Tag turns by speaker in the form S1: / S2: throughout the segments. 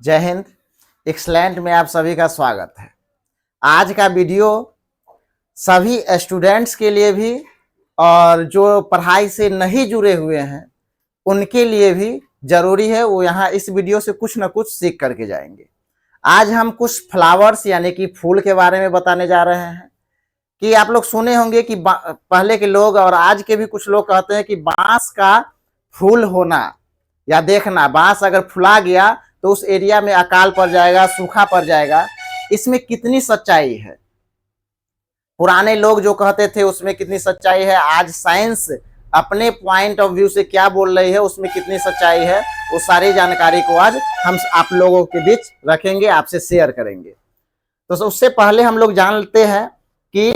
S1: जय हिंद। एक्सलेंट में आप सभी का स्वागत है। आज का वीडियो सभी स्टूडेंट्स के लिए भी और जो पढ़ाई से नहीं जुड़े हुए हैं उनके लिए भी जरूरी है। वो यहाँ इस वीडियो से कुछ ना कुछ सीख करके जाएंगे। आज हम कुछ फ्लावर्स यानी कि फूल के बारे में बताने जा रहे हैं कि आप लोग सुने होंगे कि पहले के लोग और आज के भी कुछ लोग कहते हैं कि बांस का फूल होना या देखना, बांस अगर फुला गया तो उस एरिया में अकाल पड़ जाएगा, सूखा पड़ जाएगा। इसमें कितनी सच्चाई है? पुराने लोग जो कहते थे उसमें कितनी सच्चाई है? आज साइंस अपने पॉइंट ऑफ व्यू से क्या बोल रही है, उसमें कितनी सच्चाई है? वो सारी जानकारी को आज हम आप लोगों के बीच रखेंगे, आपसे शेयर करेंगे। तो उससे पहले हम लोग जानते हैं कि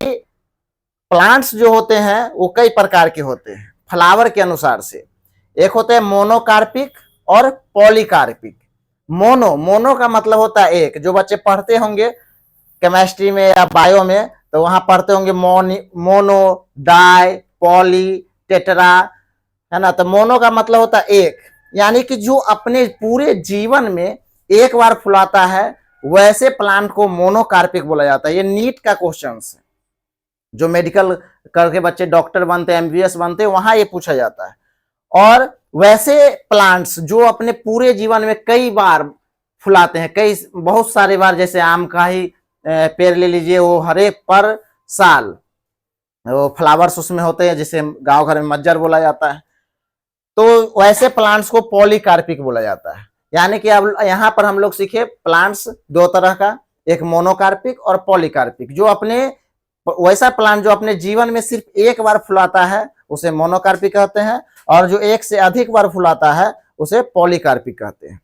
S1: प्लांट्स जो होते हैं वो कई प्रकार के होते हैं फ्लावर के अनुसार से। एक होते हैं मोनोकार्पिक और पॉलीकार्पिक। मोनो का मतलब होता है एक, जो बच्चे पढ़ते होंगे केमिस्ट्री में या बायो में तो वहां पढ़ते होंगे मोनो, डाई, पॉली, टेट्रा, है ना। तो मोनो का मतलब होता है एक, यानी कि जो अपने पूरे जीवन में एक बार फुलाता है वैसे प्लांट को मोनोकार्पिक बोला जाता है। ये नीट का क्वेश्चन है, जो मेडिकल करके बच्चे डॉक्टर बनते हैं, एमबीबीएस बनते हैं, वहां ये पूछा जाता है। और वैसे प्लांट्स जो अपने पूरे जीवन में कई बार फुलाते हैं, बहुत सारे बार, जैसे आम का ही पेड़ ले लीजिए, वो हरे पर साल वो फ्लावर्स उसमें होते हैं, जिसे गांव घर में मज्जर बोला जाता है। तो वैसे प्लांट्स को पॉलीकार्पिक बोला जाता है। यानी कि अब यहाँ पर हम लोग सीखे प्लांट्स दो तरह का, एक मोनोकार्पिक और पॉलीकार्पिक। जो अपने वैसा प्लांट जो अपने जीवन में सिर्फ एक बार फुलाता है उसे मोनोकार्पिक कहते हैं, और जो एक से अधिक बार फुलाता है उसे पॉलीकार्पिक कहते हैं।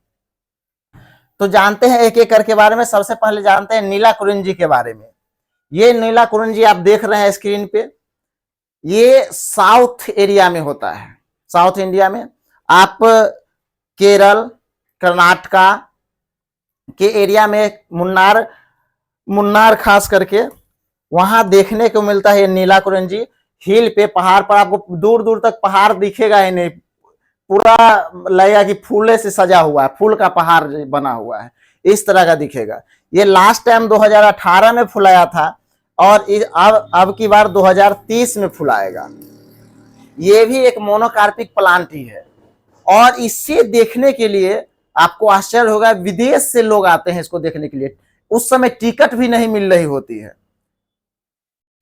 S1: तो जानते हैं एक एक करके बारे में। सबसे पहले जानते हैं नीला कुरिंजी के बारे में। ये नीला कुरिंजी आप देख रहे हैं स्क्रीन पे, ये साउथ एरिया में होता है। साउथ इंडिया में आप केरल, कर्नाटका के एरिया में मुन्नार खास करके वहां देखने को मिलता है। ये नीला कुरिंजी हिल पे, पहाड़ पर आपको दूर दूर तक पहाड़ दिखेगा ही नहीं, पूरा लगेगा कि फूले से सजा हुआ है, फूल का पहाड़ बना हुआ है, इस तरह का दिखेगा। ये लास्ट टाइम 2018 में फुलाया था और अब की बार 2030 में फुलाएगा। ये भी एक मोनोकार्पिक प्लांट ही है और इसे देखने के लिए आपको आश्चर्य होगा, विदेश से लोग आते हैं इसको देखने के लिए। उस समय टिकट भी नहीं मिल रही होती है।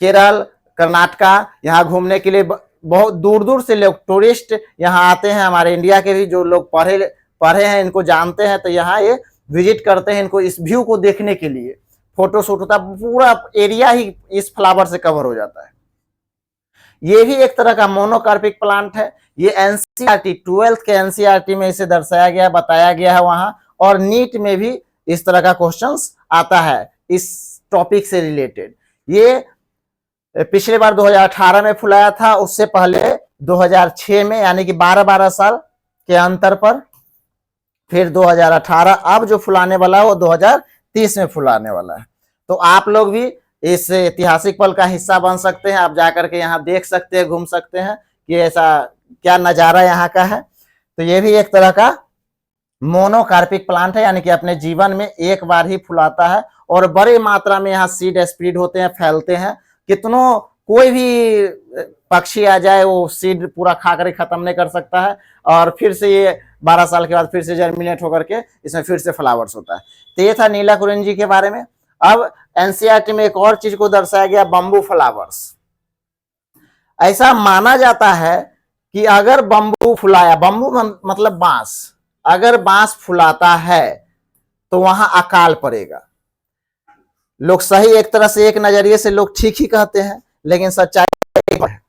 S1: केरल, कर्नाटका यहाँ घूमने के लिए बहुत दूर दूर से लोग टूरिस्ट यहाँ आते हैं। हमारे इंडिया के भी जो लोग पढ़े हैं, इनको जानते हैं, तो यहाँ ये विजिट करते हैं इनको, इस व्यू को देखने के लिए। फोटो शूट होता है, पूरा एरिया ही इस फ्लावर से कवर हो जाता है। ये भी एक तरह का मोनोकार्पिक प्लांट है। ये एनसीईआरटी 12th के एनसीईआरटी में इसे दर्शाया गया, बताया गया है वहां, और नीट में भी इस तरह का क्वेश्चंस आता है इस टॉपिक से रिलेटेड। ये पिछले बार 2018 में फुलाया था, उससे पहले 2006 में, यानी कि 12 साल के अंतर पर फिर 2018, अब जो फुलाने वाला है वो 2030 में फुलाने वाला है। तो आप लोग भी इस ऐतिहासिक पल का हिस्सा बन सकते हैं। आप जाकर के यहाँ देख सकते हैं, घूम सकते हैं कि ऐसा क्या नजारा यहाँ का है। तो ये भी एक तरह का मोनोकार्पिक प्लांट है, यानी कि अपने जीवन में एक बार ही फुलाता है और बड़े मात्रा में यहाँ सीड स्प्रेड होते हैं, फैलते हैं। कितनों कोई भी पक्षी आ जाए वो सीड पूरा खा कर खत्म नहीं कर सकता है, और फिर से ये 12 साल के बाद फिर से जर्मिनेट होकर के इसमें फिर से फ्लावर्स होता है। तो ये था नीला कुरिंजी के बारे में। अब एनसीईआरटी में एक और चीज को दर्शाया गया, बंबू फ्लावर्स। ऐसा माना जाता है कि अगर बंबू फुलाया, बंबू मतलब बांस, अगर बांस फुलाता है तो वहां अकाल पड़ेगा। लोग सही एक तरह से, एक नजरिए से लोग ठीक ही कहते हैं, लेकिन सच्चाई है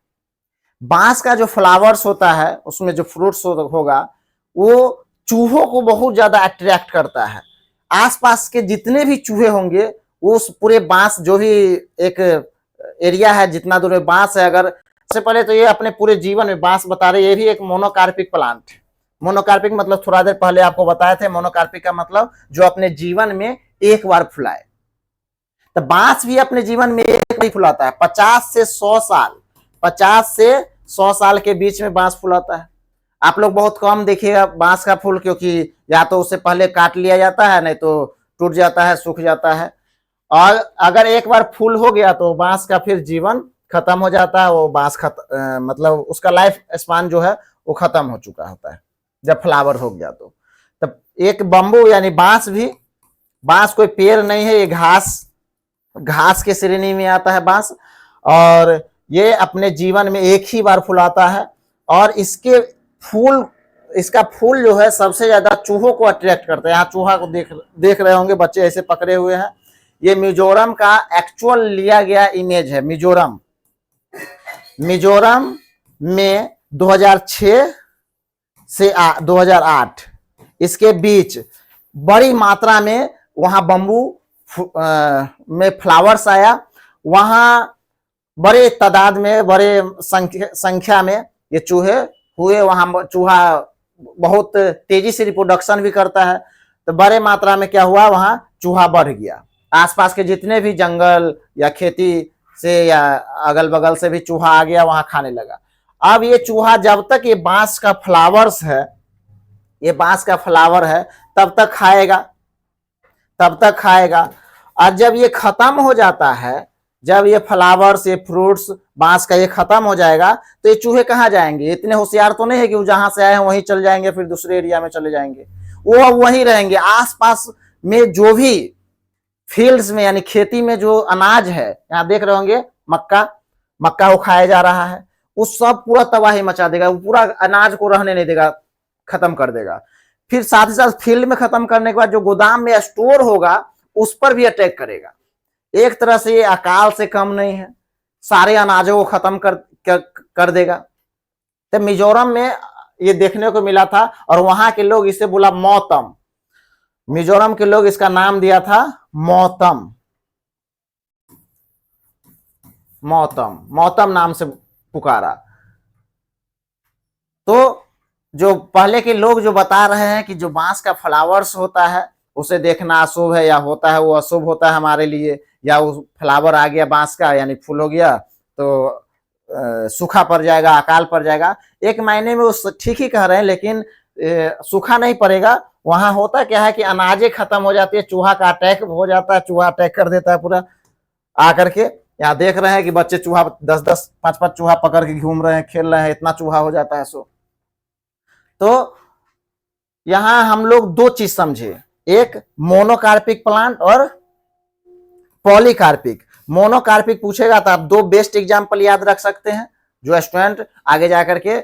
S1: बांस का जो फ्लावर्स होता है उसमें जो फ्रूट्स होगा वो चूहों को बहुत ज्यादा अट्रैक्ट करता है। आसपास के जितने भी चूहे होंगे वो उस पूरे बांस, जो भी एक एरिया है जितना दूर बांस है, अगर सबसे पहले तो ये अपने पूरे जीवन में बांस बता रहे, ये भी एक मोनोकार्पिक प्लांट है। मोनोकार्पिक मतलब थोड़ा देर पहले आपको बताए थे, मोनोकार्पिक का मतलब जो अपने जीवन में एक बार फुलाए। तो बांस भी अपने जीवन में एक बार फुलाता है। 50 से 100 साल के बीच में बांस फुलाता है। आप लोग बहुत कम देखिएगा बांस का फूल, क्योंकि या तो उससे पहले काट लिया जाता है, नहीं तो टूट जाता है, सूख जाता है। और अगर एक बार फूल हो गया तो बांस का फिर जीवन खत्म हो जाता है। वो बांस मतलब उसका लाइफ स्पान जो है वो खत्म हो चुका होता है जब फ्लावर हो गया तो। तब एक बम्बू यानी बांस भी, बांस कोई पेड़ नहीं है, ये घास के श्रेणी में आता है बांस। और ये अपने जीवन में एक ही बार फुलाता है। और इसका फूल जो है सबसे ज्यादा चूहों को अट्रैक्ट करता है। यहाँ चूहा को देख रहे होंगे बच्चे ऐसे पकड़े हुए हैं। ये मिजोरम का एक्चुअल लिया गया इमेज है। मिजोरम में 2006 से 2008 इसके बीच बड़ी मात्रा में वहां बम्बू में फ्लावर्स आया। वहां बड़े तादाद में, बड़े संख्या में ये चूहे हुए। वहां चूहा बहुत तेजी से रिप्रोडक्शन भी करता है, तो बड़े मात्रा में क्या हुआ, वहां चूहा बढ़ गया। आसपास के जितने भी जंगल या खेती से या अगल बगल से भी चूहा आ गया, वहां खाने लगा। अब ये चूहा जब तक ये बांस का फ्लावर्स है, ये बांस का फ्लावर है, तब तक खाएगा। और जब ये खत्म हो जाता है, जब ये फ्लावर्स, ये फ्रूट्स, बांस का ये खत्म हो जाएगा, तो ये चूहे कहाँ जाएंगे? इतने होशियार तो नहीं है कि वो जहां से आए हैं वहीं चल जाएंगे, फिर दूसरे एरिया में चले जाएंगे। वो वहीं रहेंगे। आसपास में जो भी फील्ड्स में यानी खेती में जो अनाज है, यहाँ देख रहे होंगे मक्का वो खाया जा रहा है, वो सब पूरा तबाही मचा देगा। वो पूरा अनाज को रहने नहीं देगा, खत्म कर देगा। फिर साथ ही साथ फील्ड में खत्म करने के बाद जो गोदाम में स्टोर होगा उस पर भी अटैक करेगा। एक तरह से ये अकाल से कम नहीं है, सारे अनाजों को खत्म कर देगा। तो मिजोरम में ये देखने को मिला था, और वहां के लोग इसे बोला मौतम। मिजोरम के लोग इसका नाम दिया था मौतम नाम से पुकारा। तो जो पहले के लोग जो बता रहे हैं कि जो बांस का फ्लावर्स होता है उसे देखना अशुभ है या होता है, वो अशुभ होता है हमारे लिए, या वो फ्लावर आ गया बांस का यानी फूल हो गया तो सूखा पड़ जाएगा, अकाल पड़ जाएगा। एक महीने में वो ठीक ही कह रहे हैं, लेकिन सूखा नहीं पड़ेगा। वहां होता क्या है कि अनाजें खत्म हो जाती है, चूहा का अटैक हो जाता है, चूहा अटैक कर देता है पूरा आकर के। यहाँ देख रहे हैं कि बच्चे चूहा 10-10, 5-5 चूहा पकड़ के घूम रहे हैं, खेल रहे हैं, इतना चूहा हो जाता है। तो यहां हम लोग दो चीज समझे, एक मोनोकार्पिक प्लांट और पॉलीकार्पिक। मोनोकार्पिक पूछेगा तो आप दो बेस्ट एग्जांपल याद रख सकते हैं। जो स्टूडेंट आगे जाकर के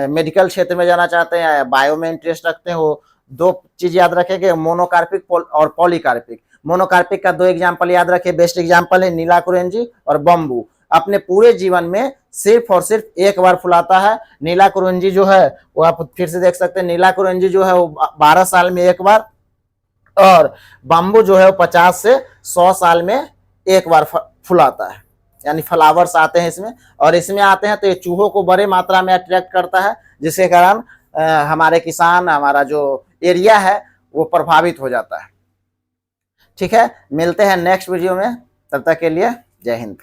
S1: मेडिकल क्षेत्र में जाना चाहते हैं या बायो में इंटरेस्ट रखते हैं, वो दो चीज याद रखेंगे, मोनोकार्पिक और पॉलीकार्पिक। मोनोकार्पिक का दो एग्जांपल याद रखे, बेस्ट एग्जांपल है नीलाकुरेंजी और बम्बू। अपने पूरे जीवन में सिर्फ और सिर्फ एक बार फुलाता है। नीलाकुरेंजी जो है वो आप फिर से देख सकते हैं, नीलाकुरेंजी जो है वो 12 साल में एक बार, और बम्बू जो है वो 50 से 100 साल में एक बार फुलाता है। यानी फ्लावर्स आते हैं इसमें, और इसमें आते हैं तो ये चूहों को बड़े मात्रा में अट्रैक्ट करता है, जिसके कारण हमारे किसान, हमारा जो एरिया है वो प्रभावित हो जाता है। ठीक है, मिलते हैं नेक्स्ट वीडियो में, तब तक के लिए जय हिंद।